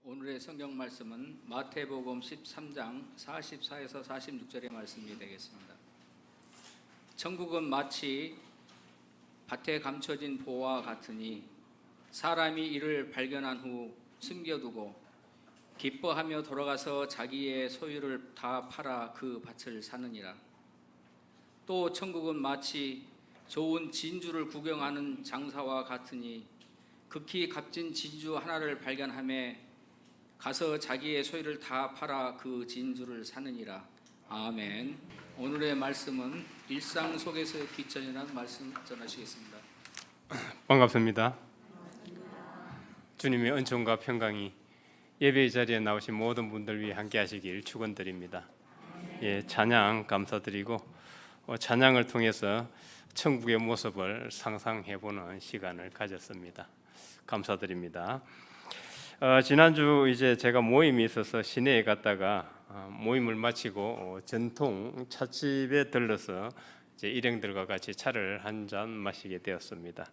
오늘의 성경 말씀은 마태복음 13장 44에서 46절의 말씀이 되겠습니다. 천국은 마치 밭에 감춰진 보와 같으니 사람이 이를 발견한 후 숨겨두고 기뻐하며 돌아가서 자기의 소유를 다 팔아 그 밭을 사느니라. 또 천국은 마치 좋은 진주를 구경하는 장사와 같으니 극히 값진 진주 하나를 발견하며 가서 자기의 소유를 다 팔아 그 진주를 사느니라. 아멘. 오늘의 말씀은 일상 속에서의 귀천이라는 말씀 전하시겠습니다. 반갑습니다. 주님의 은총과 평강이 예배의 자리에 나오신 모든 분들 위해 함께 하시길 축원드립니다. 찬양 감사드리고 찬양을 통해서 천국의 모습을 상상해보는 시간을 가졌습니다. 감사드립니다. 지난주 이제 제가 모임이 있어서 시내에 갔다가 모임을 마치고 전통 찻집에 들러서 이제 일행들과 같이 차를 한 잔 마시게 되었습니다.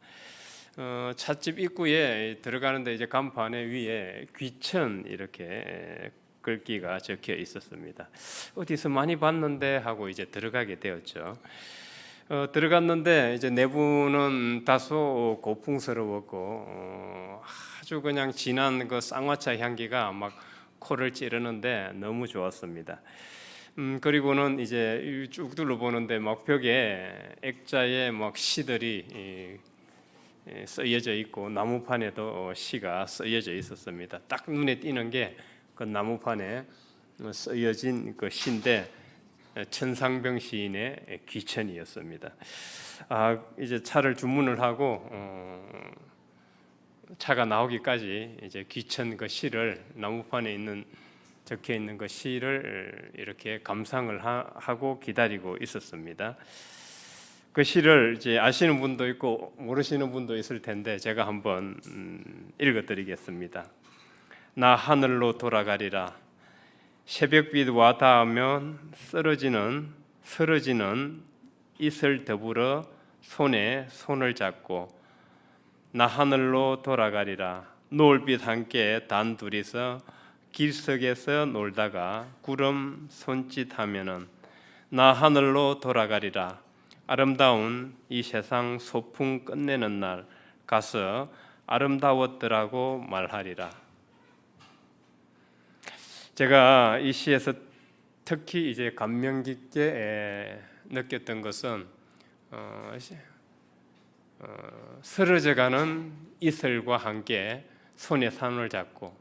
찻집 입구에 들어가는데 이제 간판에 위에 귀천 이렇게 글귀가 적혀 있었습니다. 어디서 많이 봤는데 하고 이제 들어가게 되었죠. 들어갔는데 이제 내부는 다소 고풍스러웠고 아주 그냥 진한 그 쌍화차 향기가 막 코를 찌르는데 너무 좋았습니다. 그리고는 이제 쭉 둘러보는데 막 벽에 액자에 막 시들이 쓰여져 있고 나무판에도 시가 쓰여져 있었습니다. 딱 눈에 띄는 게 그 나무판에 쓰여진 그 시인데 천상병 시인의 귀천이었습니다. 이제 차를 주문을 하고 차가 나오기까지 이제 귀천 그 시를 나무판에 있는 적혀 있는 그 시를 이렇게 감상을 하고 기다리고 있었습니다. 그 시를 이제 아시는 분도 있고 모르시는 분도 있을 텐데 제가 한번 읽어드리겠습니다. 나 하늘로 돌아가리라. 새벽빛 와 닿으면 쓰러지는 이슬 더불어 손에 손을 잡고 나 하늘로 돌아가리라. 노을빛 함께 단둘이서 길석에서 놀다가 구름 손짓하면은 나 하늘로 돌아가리라. 아름다운 이 세상 소풍 끝내는 날 가서 아름다웠더라고 말하리라. 제가 이 시에서 특히 이제 감명 깊게 느꼈던 것은 쓰러져가는 이슬과 함께 손에 손을 잡고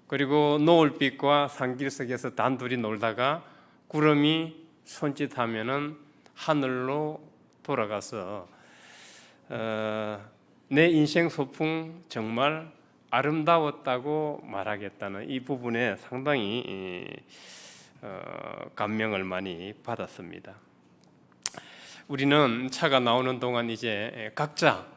그리고 노을빛과 산길석에서 단둘이 놀다가 구름이 손짓하면은 하늘로 돌아가서 내 인생 소풍 정말 아름다웠다고 말하겠다는 이 부분에 상당히 감명을 많이 받았습니다. 우리는 차가 나오는 동안 이제 각자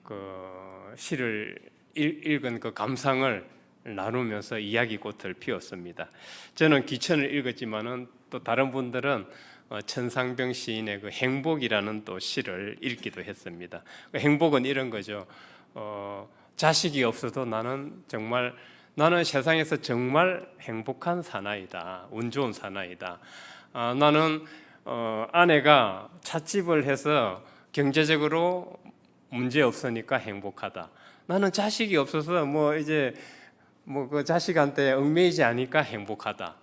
그 시를 읽은 그 감상을 나누면서 이야기꽃을 피웠습니다. 저는 귀천을 읽었지만은 또 다른 분들은 천상병 시인의 그 행복이라는 또 시를 읽기도 했습니다. 그 행복은 이런 거죠. 자식이 없어도 나는 세상에서 정말 행복한 사나이다. 운 좋은 사나이다. 나는 아내가 찻집을 해서 경제적으로 문제 없으니까 행복하다. 나는 자식이 없어서 그 자식한테 얽매이지 않으니까 행복하다.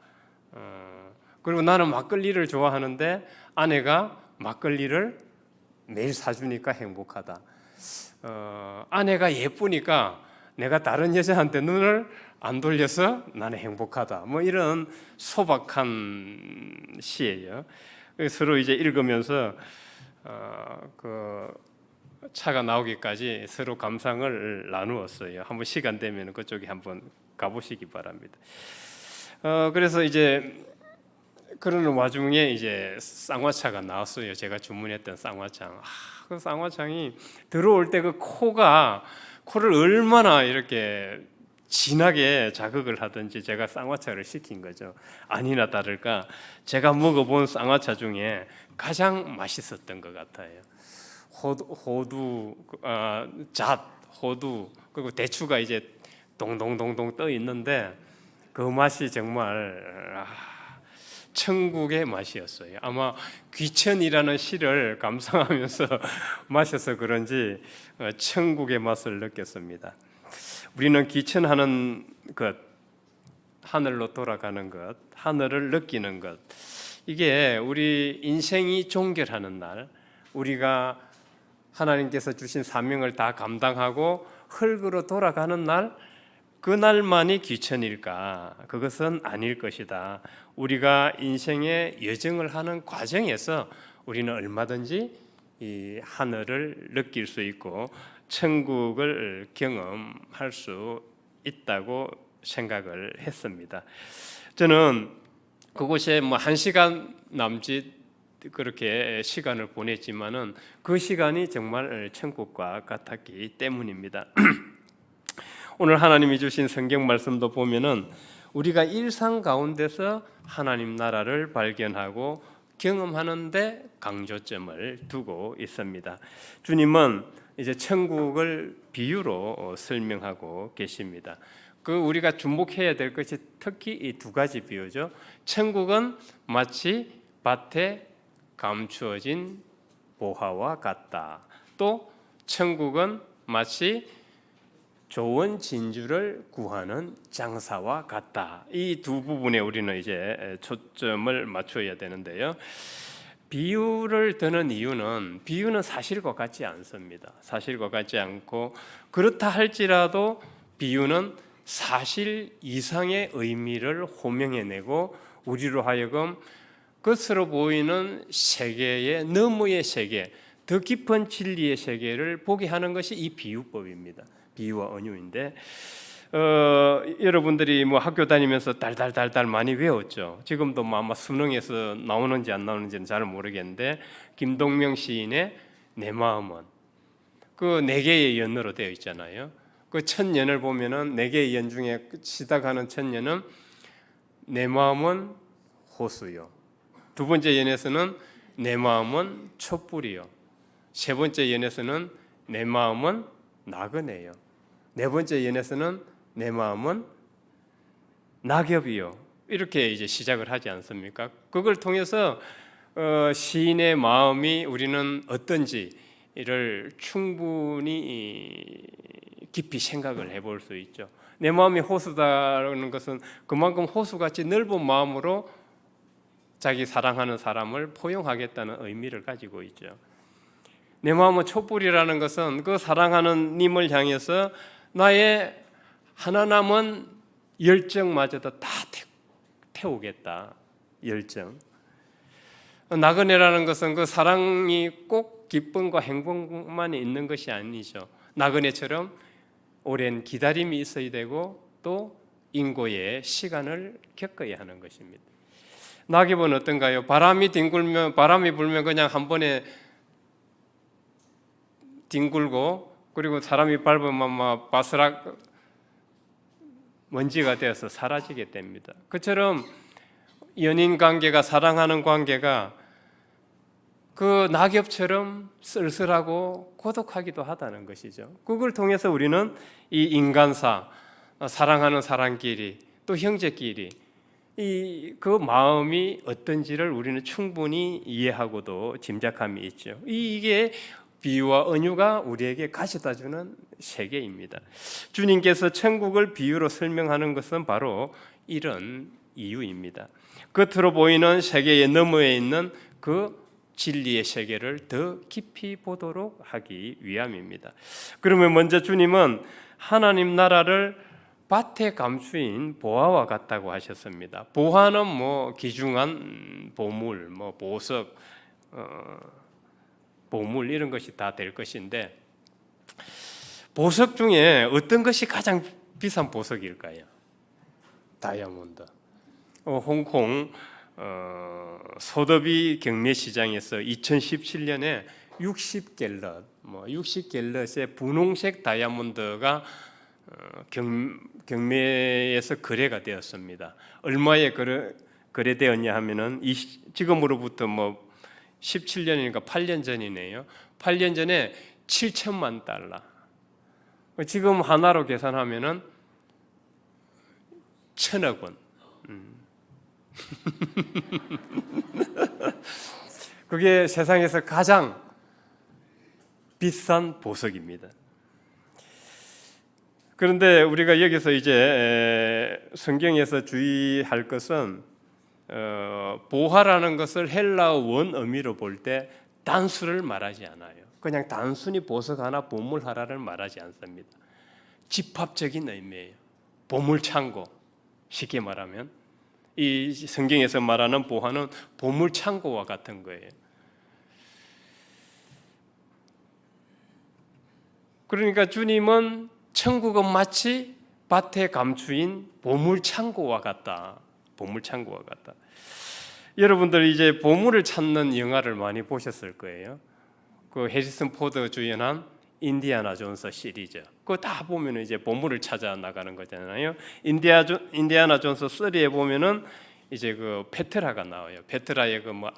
그리고 나는 막걸리를 좋아하는데 아내가 막걸리를 매일 사주니까 행복하다. 아내가 예쁘니까 내가 다른 여자한테 눈을 안 돌려서 나는 행복하다. 이런 소박한 시예요. 서로 이제 읽으면서 그 차가 나오기까지 서로 감상을 나누었어요. 한번 시간 되면 그쪽에 한번 가보시기 바랍니다. 그래서 이제 그러는 와중에 이제 쌍화차가 나왔어요. 제가 주문했던 쌍화창. 그 쌍화창이 들어올 때 그 코를 얼마나 이렇게 진하게 자극을 하든지 제가 쌍화차를 시킨 거죠. 아니나 다를까 제가 먹어본 쌍화차 중에 가장 맛있었던 것 같아요. 호두, 잣, 호두 그리고 대추가 이제 동동동동 떠 있는데 그 맛이 정말 천국의 맛이었어요. 아마 귀천이라는 시를 감상하면서 마셔서 그런지 천국의 맛을 느꼈습니다. 우리는 귀천하는 것, 하늘로 돌아가는 것, 하늘을 느끼는 것, 이게 우리 인생이 종결하는 날, 우리가 하나님께서 주신 사명을 다 감당하고 흙으로 돌아가는 날, 그날만이 귀천일까? 그것은 아닐 것이다. 우리가 인생의 여정을 하는 과정에서 우리는 얼마든지 이 하늘을 느낄 수 있고 천국을 경험할 수 있다고 생각을 했습니다. 저는 그곳에 뭐 1시간 남짓 그렇게 시간을 보냈지만은 그 시간이 정말 천국과 같았기 때문입니다. 오늘 하나님이 주신 성경 말씀도 보면은 우리가 일상 가운데서 하나님 나라를 발견하고 경험하는데 강조점을 두고 있습니다. 주님은 이제 천국을 비유로 설명하고 계십니다. 그 우리가 주목해야 될 것이 특히 이 두 가지 비유죠. 천국은 마치 밭에 감추어진 보화와 같다. 또 천국은 마치 좋은 진주를 구하는 장사와 같다. 이 두 부분에 우리는 이제 초점을 맞춰야 되는데요. 비유를 드는 이유는 비유는 사실과 같지 않습니다. 사실과 같지 않고 그렇다 할지라도 비유는 사실 이상의 의미를 호명해내고 우리로 하여금 겉으로 보이는 세계의 너머의 세계, 더 깊은 진리의 세계를 보게 하는 것이 이 비유법입니다. 비유와 은유인데 여러분들이 뭐 학교 다니면서 달달달달 많이 외웠죠. 지금도 뭐 아마 수능에서 나오는지 안 나오는지는 잘 모르겠는데 김동명 시인의 내 마음은 그 네 개의 연으로 되어 있잖아요. 그 첫 연을 보면은 네 개의 연 중에 시작하는 첫 연은 내 마음은 호수요. 두 번째 연에서는 내 마음은 촛불이요. 세 번째 연에서는 내 마음은 나그네요. 네 번째 연에서는 내 마음은 낙엽이요. 이렇게 이제 시작을 하지 않습니까? 그걸 통해서 시인의 마음이 우리는 어떤지를 충분히 깊이 생각을 해볼 수 있죠. 내 마음이 호수다라는 것은 그만큼 호수같이 넓은 마음으로 자기 사랑하는 사람을 포용하겠다는 의미를 가지고 있죠. 내 마음은 촛불이라는 것은 그 사랑하는 님을 향해서 나의 하나 남은 열정마저도 다 태우겠다. 열정. 나그네라는 것은 그 사랑이 꼭 기쁨과 행복만 있는 것이 아니죠. 나그네처럼 오랜 기다림이 있어야 되고 또 인고의 시간을 겪어야 하는 것입니다. 낙엽은 어떤가요? 바람이 불면 그냥 한 번에 뒹굴고 그리고 사람이 밟으면 막 바스락 먼지가 되어서 사라지게 됩니다. 그처럼 연인 관계가 사랑하는 관계가 그 낙엽처럼 쓸쓸하고 고독하기도 하다는 것이죠. 그걸 통해서 우리는 이 인간사, 사랑하는 사람끼리 또 형제끼리 그 마음이 어떤지를 우리는 충분히 이해하고도 짐작함이 있죠. 이게 비유와 은유가 우리에게 가져다주는 세계입니다. 주님께서 천국을 비유로 설명하는 것은 바로 이런 이유입니다. 겉으로 보이는 세계의 너머에 있는 그 진리의 세계를 더 깊이 보도록 하기 위함입니다. 그러면 먼저 주님은 하나님 나라를 밭에 감추인 보화와 같다고 하셨습니다. 보화는 뭐 귀중한 보물, 뭐 보석, 보물 이런 것이 다 될 것인데 보석 중에 어떤 것이 가장 비싼 보석일까요? 다이아몬드. 홍콩 소더비 경매 시장에서 2017년에 60갤럿의 분홍색 다이아몬드가 경매에서 거래가 되었습니다. 얼마에 거래되었냐 하면은 지금으로부터 뭐 17년이니까 8년 전이네요. 8년 전에 $7,000,000. 지금 하나로 계산하면은 천억 원. 그게 세상에서 가장 비싼 보석입니다. 그런데 우리가 여기서 이제 성경에서 주의할 것은 보화라는 것을 헬라어 원 의미로 볼 때 단수를 말하지 않아요. 그냥 단순히 보석 하나, 보물 하나를 말하지 않습니다. 집합적인 의미예요. 보물 창고. 쉽게 말하면 이 성경에서 말하는 보화는 보물 창고와 같은 거예요. 그러니까 주님은 천국은 마치 밭에 감추인 보물 창고와 같다. 보물 창고와 같다. 여러분들 이제 보물을 찾는 영화를 많이 보셨을 거예요. 그 해리슨 포드 주연한 인디아나 존스 시리즈. 그거 다 보면은 이제 보물을 찾아 나가는 거잖아요. 인디아나 존스 3에 보면은 이제 그 페트라가 나와요. 페트라의 그 뭐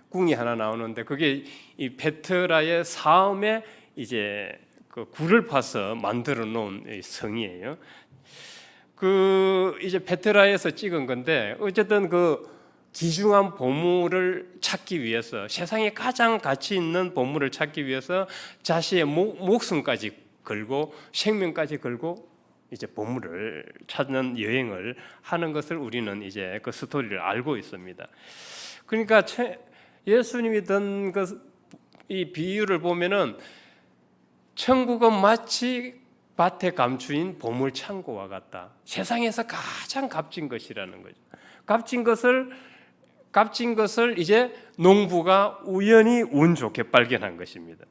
궁이 하나 나오는데 그게 이 페트라의 사음에 이제 그 굴을 파서 만들어 놓은 성이에요. 그 이제 페트라에서 찍은 건데 어쨌든 그 귀중한 보물을 찾기 위해서 세상에 가장 가치 있는 보물을 찾기 위해서 자신의 목숨까지 걸고 생명까지 걸고 이제 보물을 찾는 여행을 하는 것을 우리는 이제 그 스토리를 알고 있습니다. 그러니까 예수님이 든 이 비유를 보면은 천국은 마치 밭에 감추인 보물 창고와 같다. 세상에서 가장 값진 것이라는 거죠. 값진 것을 이제 농부가 우연히 운 좋게 발견한 것입니다.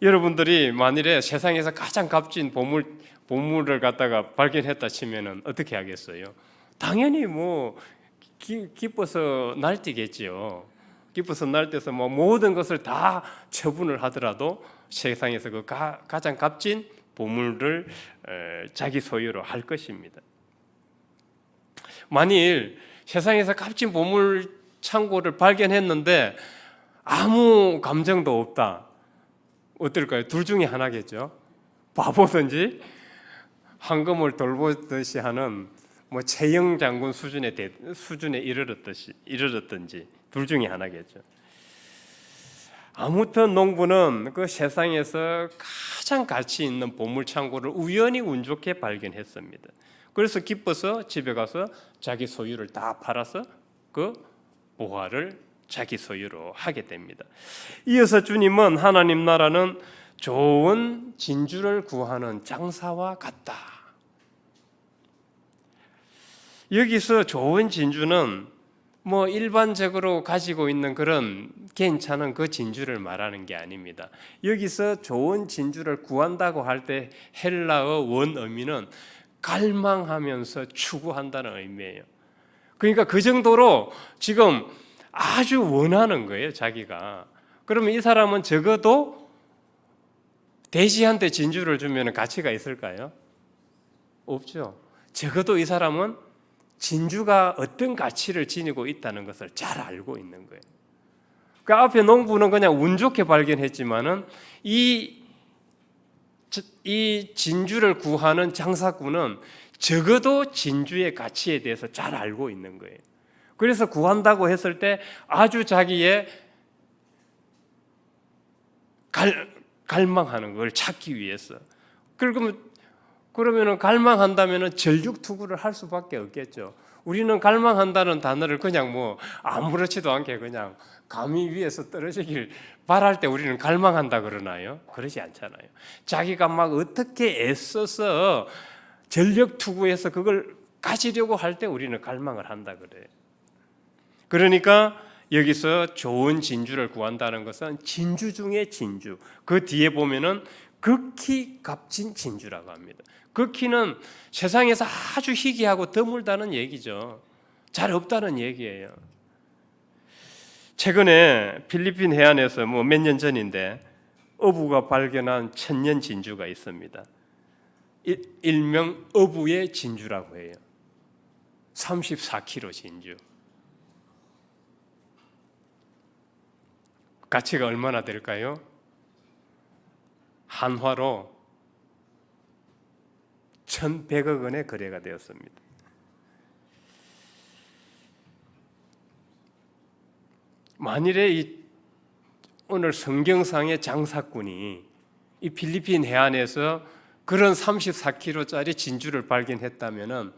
여러분들이 만일에 세상에서 가장 값진 보물을 갖다가 발견했다 치면은 어떻게 하겠어요? 당연히 뭐 기뻐서 날뛰겠지요. 기뻐서 날뛰어서 뭐 모든 것을 다 처분을 하더라도 세상에서 그 가장 값진 보물을 자기 소유로 할 것입니다. 만일 세상에서 값진 보물 창고를 발견했는데 아무 감정도 없다. 어떨까요? 둘 중에 하나겠죠. 바보든지 황금을 돌보듯이 하는 뭐 최영 장군 수준에 이르렀든지 둘 중에 하나겠죠. 아무튼 농부는 그 세상에서 가장 가치 있는 보물 창고를 우연히 운 좋게 발견했습니다. 그래서 기뻐서 집에 가서 자기 소유를 다 팔아서 그 보화를 자기 소유로 하게 됩니다. 이어서 주님은 하나님 나라는 좋은 진주를 구하는 장사와 같다. 여기서 좋은 진주는 뭐 일반적으로 가지고 있는 그런 괜찮은 그 진주를 말하는 게 아닙니다. 여기서 좋은 진주를 구한다고 할 때 헬라어 원 의미는 갈망하면서 추구한다는 의미예요. 그러니까 그 정도로 지금 아주 원하는 거예요, 자기가. 그러면 이 사람은 적어도 대시한테 진주를 주면 가치가 있을까요? 없죠. 적어도 이 사람은 진주가 어떤 가치를 지니고 있다는 것을 잘 알고 있는 거예요. 그 앞에 농부는 그냥 운 좋게 발견했지만은 이 진주를 구하는 장사꾼은 적어도 진주의 가치에 대해서 잘 알고 있는 거예요. 그래서 구한다고 했을 때 아주 자기의 갈망하는 걸 찾기 위해서. 그러면 갈망한다면 전력투구를 할 수밖에 없겠죠. 우리는 갈망한다는 단어를 그냥 뭐 아무렇지도 않게 그냥 감이 위에서 떨어지길 바랄 때 우리는 갈망한다 그러나요? 그러지 않잖아요. 자기가 막 어떻게 애써서 전력투구해서 그걸 가지려고 할 때 우리는 갈망을 한다 그래요. 그러니까 여기서 좋은 진주를 구한다는 것은 진주 중에 진주. 그 뒤에 보면은 극히 값진 진주라고 합니다. 극히는 세상에서 아주 희귀하고 드물다는 얘기죠. 잘 없다는 얘기예요. 최근에 필리핀 해안에서 뭐 몇 년 전인데 어부가 발견한 천년 진주가 있습니다. 일명 어부의 진주라고 해요. 34kg 진주. 가치가 얼마나 될까요? 한화로 1,100억 원의 거래가 되었습니다. 만일에 오늘 성경상의 장사꾼이 이 필리핀 해안에서 그런 34kg짜리 진주를 발견했다면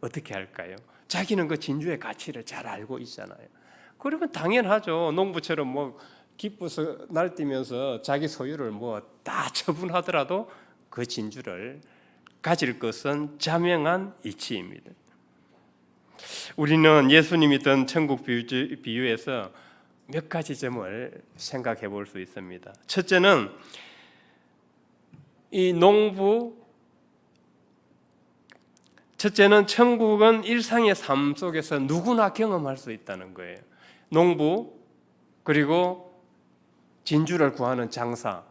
어떻게 할까요? 자기는 그 진주의 가치를 잘 알고 있잖아요. 그러면 당연하죠. 농부처럼 뭐 기뻐서 날뛰면서 자기 소유를 뭐 다 처분하더라도 그 진주를 가질 것은 자명한 이치입니다. 우리는 예수님이 든 천국 비유에서 몇 가지 점을 생각해 볼 수 있습니다. 첫째는 첫째는 천국은 일상의 삶 속에서 누구나 경험할 수 있다는 거예요. 농부 그리고 진주를 구하는 장사,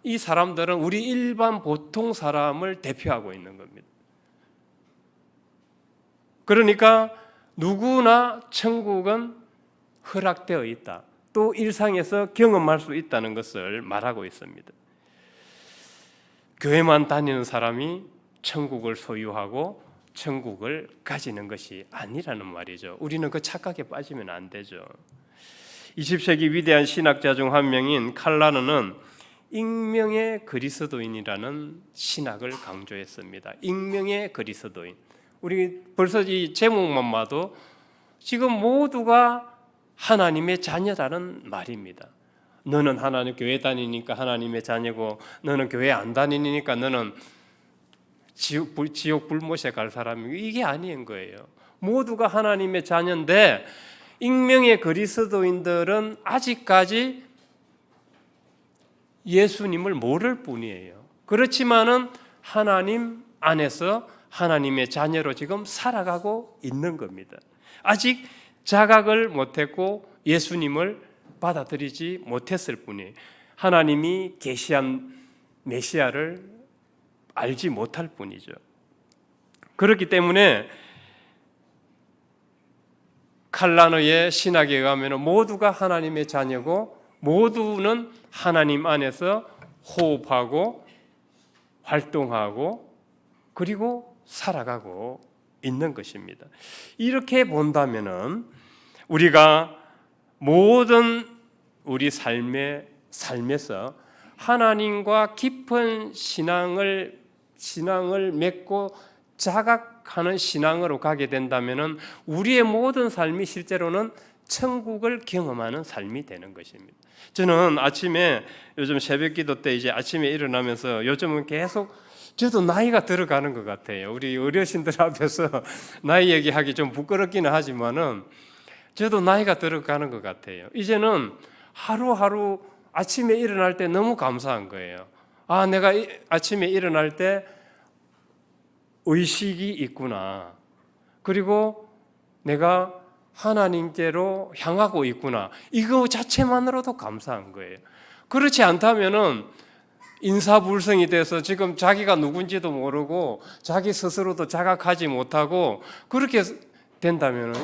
이 사람들은 우리 일반 보통 사람을 대표하고 있는 겁니다. 그러니까 누구나 천국은 허락되어 있다. 또 일상에서 경험할 수 있다는 것을 말하고 있습니다. 교회만 다니는 사람이 천국을 소유하고 천국을 가지는 것이 아니라는 말이죠. 우리는 그 착각에 빠지면 안 되죠. 20세기 위대한 신학자 중 한 명인 칼라노는 익명의 그리스도인이라는 신학을 강조했습니다. 익명의 그리스도인. 우리 벌써 이 제목만 봐도 지금 모두가 하나님의 자녀라는 말입니다. 너는 하나님 교회 다니니까 하나님의 자녀고, 너는 교회 안 다니니까 너는 지옥 불못에 갈 사람이고, 이게 아닌 거예요. 모두가 하나님의 자녀인데 익명의 그리스도인들은 아직까지 예수님을 모를 뿐이에요. 그렇지만은 하나님 안에서 하나님의 자녀로 지금 살아가고 있는 겁니다. 아직 자각을 못했고 예수님을 받아들이지 못했을 뿐이에요. 하나님이 계시한 메시아를 알지 못할 뿐이죠. 그렇기 때문에 칼라노의 신학에 의하면 모두가 하나님의 자녀고 모두는 하나님 안에서 호흡하고 활동하고 그리고 살아가고 있는 것입니다. 이렇게 본다면은 우리가 모든 우리 삶에서 하나님과 깊은 신앙을 맺고 자각하는 신앙으로 가게 된다면은 우리의 모든 삶이 실제로는 천국을 경험하는 삶이 되는 것입니다. 저는 아침에 요즘 새벽기도 때 이제 아침에 일어나면서 요즘은 계속 저도 나이가 들어가는 것 같아요. 우리 어르신들 앞에서 나이 얘기하기 좀 부끄럽기는 하지만은 저도 나이가 들어가는 것 같아요. 이제는 하루하루 아침에 일어날 때 너무 감사한 거예요. 아, 내가 아침에 일어날 때 의식이 있구나. 그리고 내가 하나님께로 향하고 있구나. 이거 자체만으로도 감사한 거예요. 그렇지 않다면은 인사불성이 돼서 지금 자기가 누군지도 모르고 자기 스스로도 자각하지 못하고 그렇게 된다면은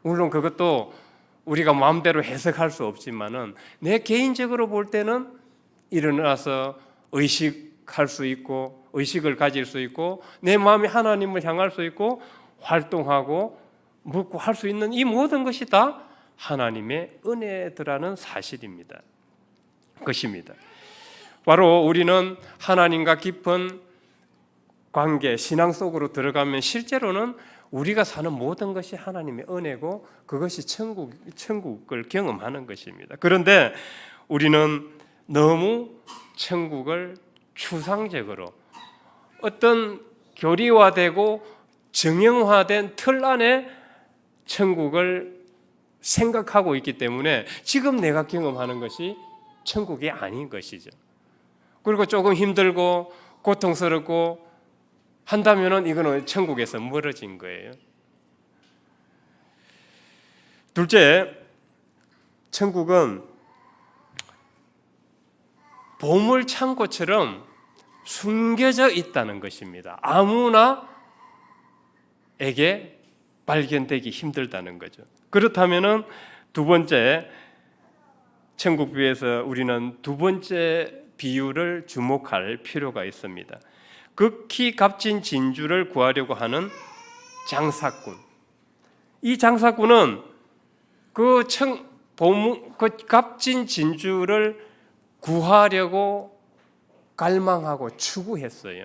물론 그것도 우리가 마음대로 해석할 수 없지만은 내 개인적으로 볼 때는 일어나서 의식할 수 있고 의식을 가질 수 있고 내 마음이 하나님을 향할 수 있고 활동하고 먹고 할 수 있는 이 모든 것이 다 하나님의 은혜더라는 사실입니다. 것입니다. 바로 우리는 하나님과 깊은 관계, 신앙 속으로 들어가면 실제로는 우리가 사는 모든 것이 하나님의 은혜고 그것이 천국을 경험하는 것입니다. 그런데 우리는 너무 천국을 추상적으로 어떤 교리화되고 정형화된 틀 안에 천국을 생각하고 있기 때문에 지금 내가 경험하는 것이 천국이 아닌 것이죠. 그리고 조금 힘들고 고통스럽고 한다면은 이거는 천국에서 멀어진 거예요. 둘째, 천국은 보물 창고처럼 숨겨져 있다는 것입니다. 아무나에게 발견되기 힘들다는 거죠. 그렇다면은 두 번째, 천국 비유에서 우리는 두 번째 비유를 주목할 필요가 있습니다. 극히 값진 진주를 구하려고 하는 장사꾼. 이 장사꾼은 그 값진 진주를 구하려고 갈망하고 추구했어요.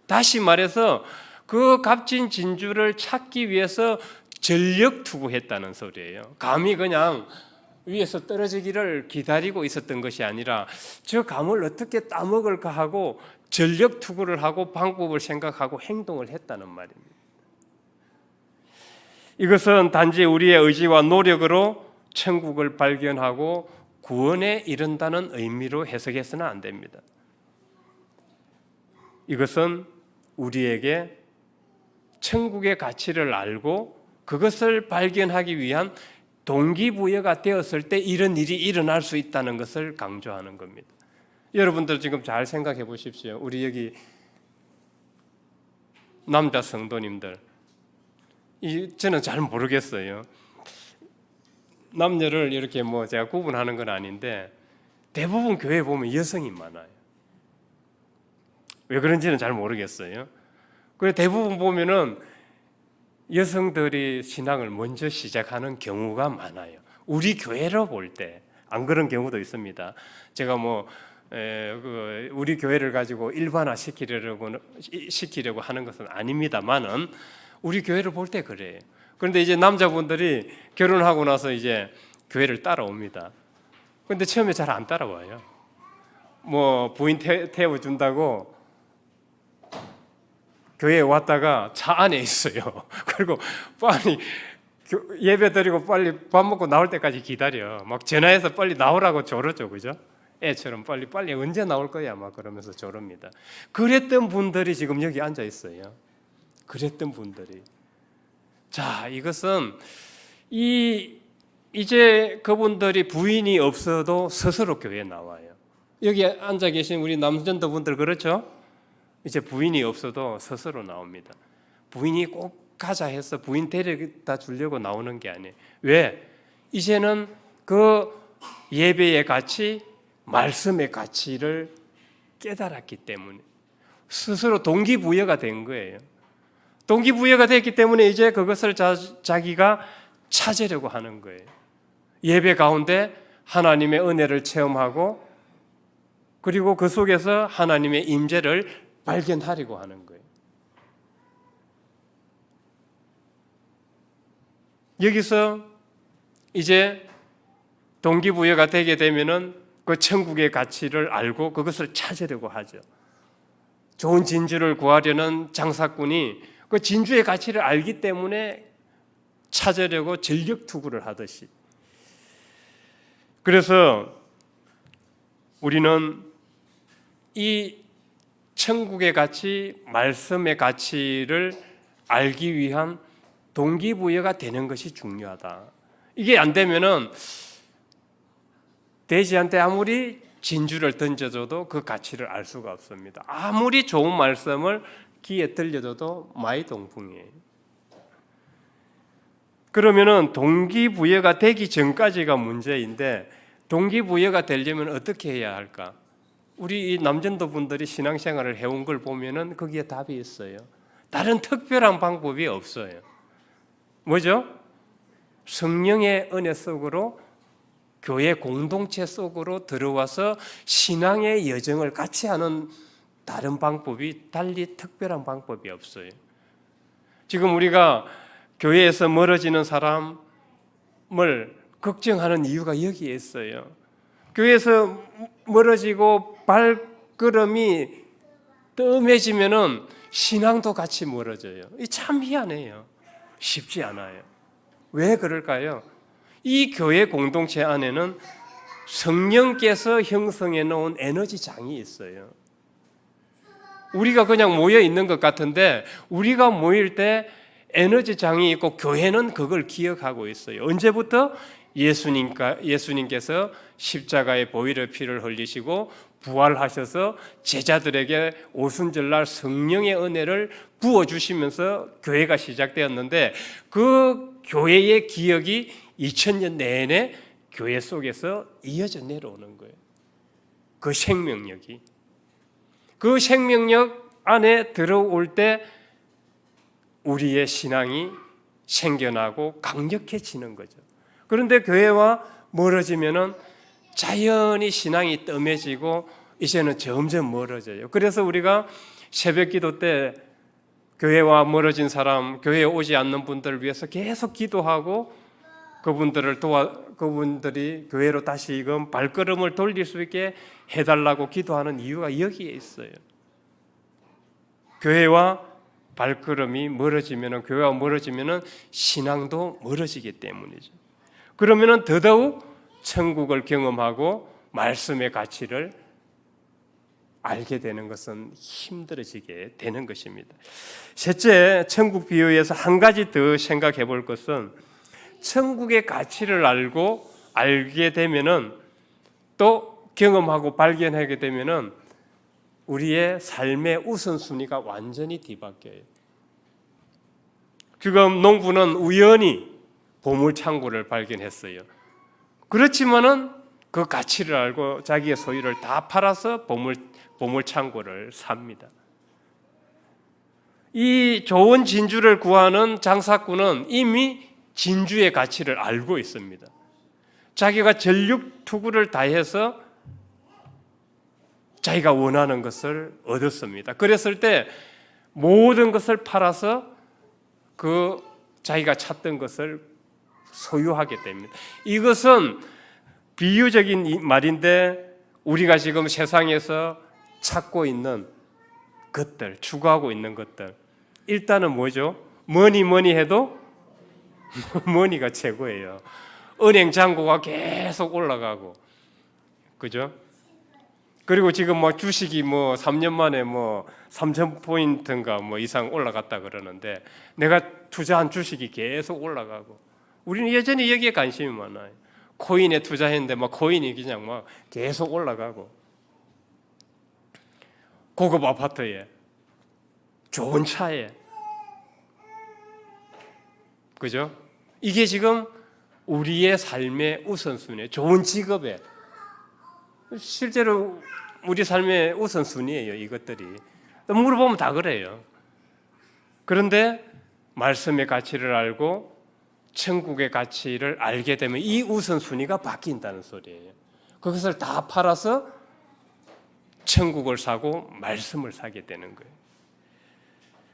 다시 말해서 그 값진 진주를 찾기 위해서 전력 투구했다는 소리예요. 감히 그냥 위에서 떨어지기를 기다리고 있었던 것이 아니라 저 감을 어떻게 따먹을까 하고 전력 투구를 하고 방법을 생각하고 행동을 했다는 말입니다. 이것은 단지 우리의 의지와 노력으로 천국을 발견하고 구원에 이른다는 의미로 해석해서는 안 됩니다. 이것은 우리에게 천국의 가치를 알고 그것을 발견하기 위한 동기부여가 되었을 때 이런 일이 일어날 수 있다는 것을 강조하는 겁니다. 여러분들 지금 잘 생각해 보십시오. 우리 여기 남자 성도님들, 저는 잘 모르겠어요. 남녀를 이렇게 제가 구분하는 건 아닌데 대부분 교회에 보면 여성이 많아요. 왜 그런지는 잘 모르겠어요. 그래 대부분 보면은 여성들이 신앙을 먼저 시작하는 경우가 많아요. 우리 교회로 볼 때 안 그런 경우도 있습니다. 제가 우리 교회를 가지고 일반화 시키려고 하는 것은 아닙니다만은 우리 교회를 볼 때 그래요. 그런데 이제 남자분들이 결혼하고 나서 이제 교회를 따라옵니다. 그런데 처음에 잘 안 따라와요. 부인 태워준다고 교회에 왔다가 차 안에 있어요. 그리고 빨리 예배 드리고 빨리 밥 먹고 나올 때까지 기다려. 막 전화해서 빨리 나오라고 조르죠, 그죠? 애처럼 빨리 언제 나올 거야, 막 그러면서 조릅니다. 그랬던 분들이 지금 여기 앉아 있어요. 그랬던 분들이. 자, 이것은 이제 그분들이 부인이 없어도 스스로 교회에 나와요. 여기 앉아 계신 우리 남전도분들 그렇죠? 이제 부인이 없어도 스스로 나옵니다. 부인이 꼭 가자 해서 부인 데려다 주려고 나오는 게 아니에요. 왜? 이제는 그 예배의 가치, 말씀의 가치를 깨달았기 때문에 스스로 동기부여가 된 거예요. 동기부여가 됐기 때문에 이제 그것을 자기가 찾으려고 하는 거예요. 예배 가운데 하나님의 은혜를 체험하고 그리고 그 속에서 하나님의 임재를 발견하려고 하는 거예요. 여기서 이제 동기부여가 되게 되면은 그 천국의 가치를 알고 그것을 찾으려고 하죠. 좋은 진주를 구하려는 장사꾼이 그 진주의 가치를 알기 때문에 찾으려고 전력 투구를 하듯이. 그래서 우리는 이 천국의 가치, 말씀의 가치를 알기 위한 동기부여가 되는 것이 중요하다. 이게 안 되면은 돼지한테 아무리 진주를 던져줘도 그 가치를 알 수가 없습니다. 아무리 좋은 말씀을 귀에 들려줘도 마이동풍이에요. 그러면은 동기부여가 되기 전까지가 문제인데 동기부여가 되려면 어떻게 해야 할까? 우리 이 남전도 분들이 신앙생활을 해온 걸 보면은 거기에 답이 있어요. 다른 특별한 방법이 없어요. 뭐죠? 성령의 은혜 속으로 교회 공동체 속으로 들어와서 신앙의 여정을 같이 하는 다른 방법이 달리 특별한 방법이 없어요. 지금 우리가 교회에서 멀어지는 사람을 걱정하는 이유가 여기에 있어요. 교회에서 멀어지고 발걸음이 뜸해지면은 신앙도 같이 멀어져요. 이 참 희한해요. 쉽지 않아요. 왜 그럴까요? 이 교회 공동체 안에는 성령께서 형성해 놓은 에너지장이 있어요. 우리가 그냥 모여 있는 것 같은데 우리가 모일 때 에너지장이 있고 교회는 그걸 기억하고 있어요. 언제부터? 예수님께서 십자가의 보혈의 피를 흘리시고 부활하셔서 제자들에게 오순절날 성령의 은혜를 부어주시면서 교회가 시작되었는데 그 교회의 기억이 2000년 내내 교회 속에서 이어져 내려오는 거예요. 그 생명력이. 그 생명력 안에 들어올 때 우리의 신앙이 생겨나고 강력해지는 거죠. 그런데 교회와 멀어지면은 자연히 신앙이 뜸해지고 이제는 점점 멀어져요. 그래서 우리가 새벽 기도 때 교회와 멀어진 사람, 교회에 오지 않는 분들을 위해서 계속 기도하고 그분들이 교회로 다시금 발걸음을 돌릴 수 있게 해달라고 기도하는 이유가 여기에 있어요. 교회와 발걸음이 멀어지면은, 교회와 멀어지면은 신앙도 멀어지기 때문이죠. 그러면은 더더욱 천국을 경험하고 말씀의 가치를 알게 되는 것은 힘들어지게 되는 것입니다. 셋째, 천국 비유에서 한 가지 더 생각해 볼 것은 천국의 가치를 알게 되면은, 또 경험하고 발견하게 되면은 우리의 삶의 우선순위가 완전히 뒤바뀌어요. 지금 농부는 우연히 보물창고를 발견했어요. 그렇지만은 그 가치를 알고 자기의 소유를 다 팔아서 보물창고를 삽니다. 이 좋은 진주를 구하는 장사꾼은 이미 진주의 가치를 알고 있습니다. 자기가 전력투구를 다해서 자기가 원하는 것을 얻었습니다. 그랬을 때 모든 것을 팔아서 그 자기가 찾던 것을 소유하게 됩니다. 이것은 비유적인 말인데 우리가 지금 세상에서 찾고 있는 것들, 추구하고 있는 것들, 일단은 뭐죠? 뭐니 해도 머니가 최고예요. 은행 잔고가 계속 올라가고, 그죠? 그리고 지금 주식이 3년 만에 3,000포인트인가 이상 올라갔다 그러는데, 내가 투자한 주식이 계속 올라가고, 우리는 여전히 여기에 관심이 많아요. 코인에 투자했는데 코인이 그냥 계속 올라가고, 고급 아파트에, 좋은 차에, 그죠? 이게 지금 우리의 삶의 우선순위예요. 좋은 직업에, 실제로 우리 삶의 우선순위예요. 이것들이 물어보면 다 그래요. 그런데 말씀의 가치를 알고 천국의 가치를 알게 되면 이 우선순위가 바뀐다는 소리예요. 그것을 다 팔아서 천국을 사고 말씀을 사게 되는 거예요.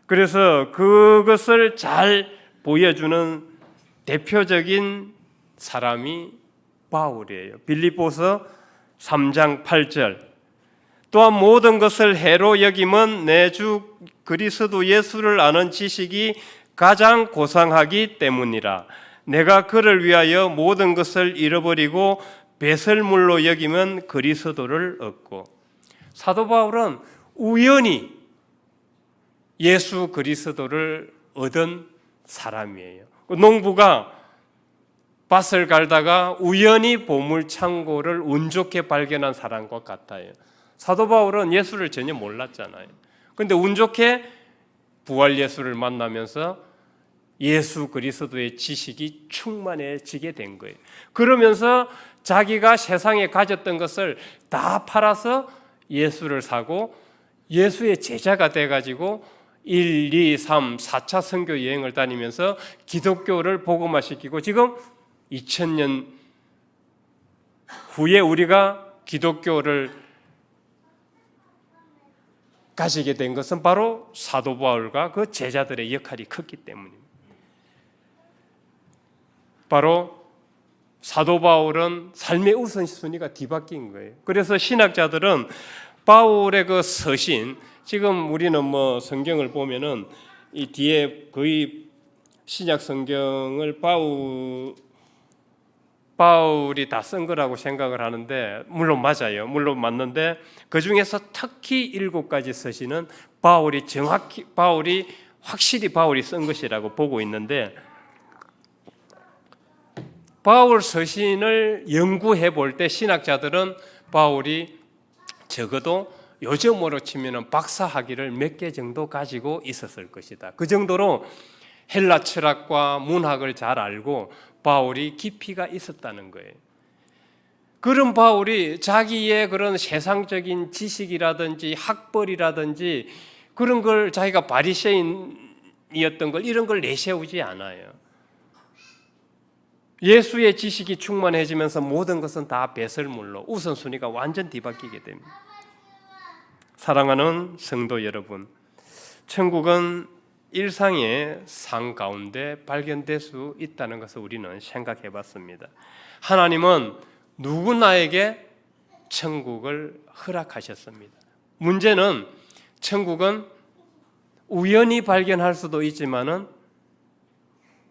그래서 그것을 잘 보여주는 대표적인 사람이 바울이에요. 빌립보서 3장 8절, 또한 모든 것을 해로 여김은 내 주 그리스도 예수를 아는 지식이 가장 고상하기 때문이라. 내가 그를 위하여 모든 것을 잃어버리고 배설물로 여기면 그리스도를 얻고. 사도 바울은 우연히 예수 그리스도를 얻은 사람이에요. 농부가 밭을 갈다가 우연히 보물창고를 운 좋게 발견한 사람과 같아요. 사도 바울은 예수를 전혀 몰랐잖아요. 그런데 운 좋게 부활 예수를 만나면서 예수 그리스도의 지식이 충만해지게 된 거예요. 그러면서 자기가 세상에 가졌던 것을 다 팔아서 예수를 사고 예수의 제자가 돼가지고 1, 2, 3, 4차 선교 여행을 다니면서 기독교를 복음화시키고, 지금 2000년 후에 우리가 기독교를 가지게 된 것은 바로 사도 바울과 그 제자들의 역할이 컸기 때문입니다. 바로 사도 바울은 삶의 우선순위가 뒤바뀐 거예요. 그래서 신학자들은 바울의 그 서신, 지금 우리는 성경을 보면은 이 뒤에 거의 신약 성경을 바울이 다 쓴 거라고 생각을 하는데, 물론 맞아요. 물론 맞는데 그 중에서 특히 7가지 서신은 바울이 확실히 바울이 쓴 것이라고 보고 있는데, 바울 서신을 연구해 볼 때 신학자들은 바울이 적어도 요즘으로 치면 박사 학위를 몇 개 정도 가지고 있었을 것이다. 그 정도로 헬라 철학과 문학을 잘 알고 바울이 깊이가 있었다는 거예요. 그런 바울이 자기의 그런 세상적인 지식이라든지 학벌이라든지 그런 걸 자기가 바리새인이었던 걸 이런 걸 내세우지 않아요. 예수의 지식이 충만해지면서 모든 것은 다 배설물로 우선순위가 완전 뒤바뀌게 됩니다. 사랑하는 성도 여러분, 천국은 일상의 상 가운데 발견될 수 있다는 것을 우리는 생각해 봤습니다. 하나님은 누구나에게 천국을 허락하셨습니다. 문제는 천국은 우연히 발견할 수도 있지만은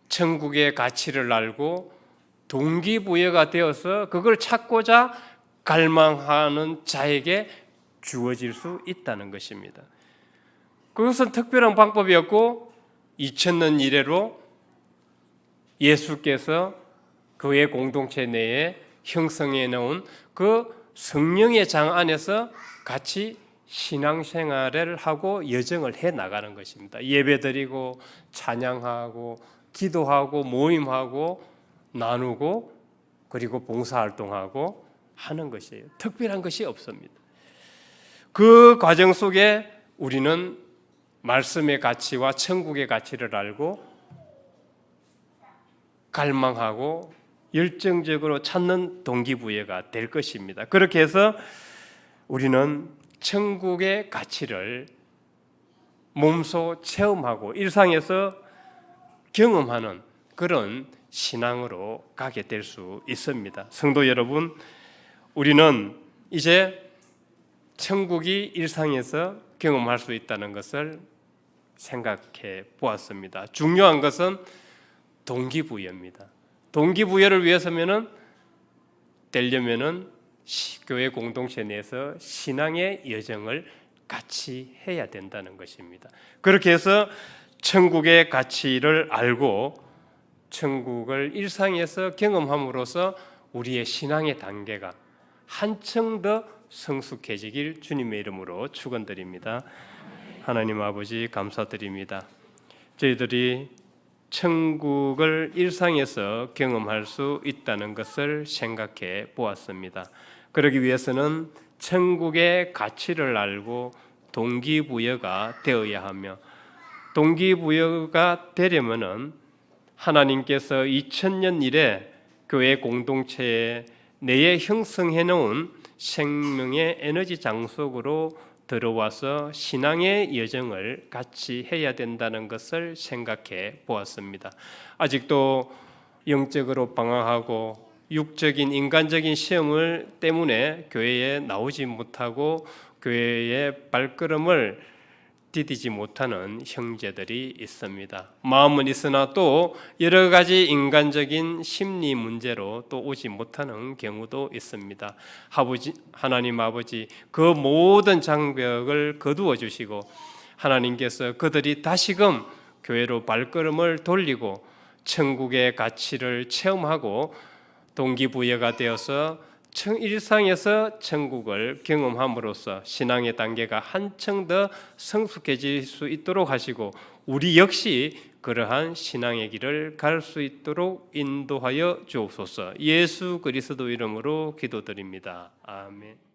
천국의 가치를 알고 동기부여가 되어서 그걸 찾고자 갈망하는 자에게 주어질 수 있다는 것입니다. 그것은 특별한 방법이었고 2000년 이래로 예수께서 그의 공동체 내에 형성해 놓은 그 성령의 장 안에서 같이 신앙생활을 하고 여정을 해 나가는 것입니다. 예배드리고 찬양하고 기도하고 모임하고 나누고 그리고 봉사활동하고 하는 것이에요. 특별한 것이 없습니다. 그 과정 속에 우리는 말씀의 가치와 천국의 가치를 알고 갈망하고 열정적으로 찾는 동기부여가 될 것입니다. 그렇게 해서 우리는 천국의 가치를 몸소 체험하고 일상에서 경험하는 그런 신앙으로 가게 될 수 있습니다. 성도 여러분, 우리는 이제 천국이 일상에서 경험할 수 있다는 것을 생각해 보았습니다. 중요한 것은 동기부여입니다. 동기부여를 위해서면은 되려면은 교회 공동체 내에서 신앙의 여정을 같이 해야 된다는 것입니다. 그렇게 해서 천국의 가치를 알고 천국을 일상에서 경험함으로써 우리의 신앙의 단계가 한층 더 성숙해지길 주님의 이름으로 축원드립니다. 하나님 아버지 감사드립니다. 저희들이 천국을 일상에서 경험할 수 있다는 것을 생각해 보았습니다. 그러기 위해서는 천국의 가치를 알고 동기부여가 되어야 하며 동기부여가 되려면은 하나님께서 2000년 이래 교회 공동체에 내에 형성해 놓은 생명의 에너지 장속으로 들어와서 신앙의 여정을 같이 해야 된다는 것을 생각해 보았습니다. 아직도 영적으로 방황하고 육적인 인간적인 시험을 때문에 교회에 나오지 못하고 교회의 발걸음을 디디지 못하는 형제들이 있습니다. 마음은 있으나 또 여러 가지 인간적인 심리 문제로 또 오지 못하는 경우도 있습니다. 하나님 아버지 그 모든 장벽을 거두어 주시고 하나님께서 그들이 다시금 교회로 발걸음을 돌리고 천국의 가치를 체험하고 동기부여가 되어서 일상에서 천국을 경험함으로써 신앙의 단계가 한층 더 성숙해질 수 있도록 하시고 우리 역시 그러한 신앙의 길을 갈 수 있도록 인도하여 주옵소서. 예수 그리스도 이름으로 기도드립니다. 아멘.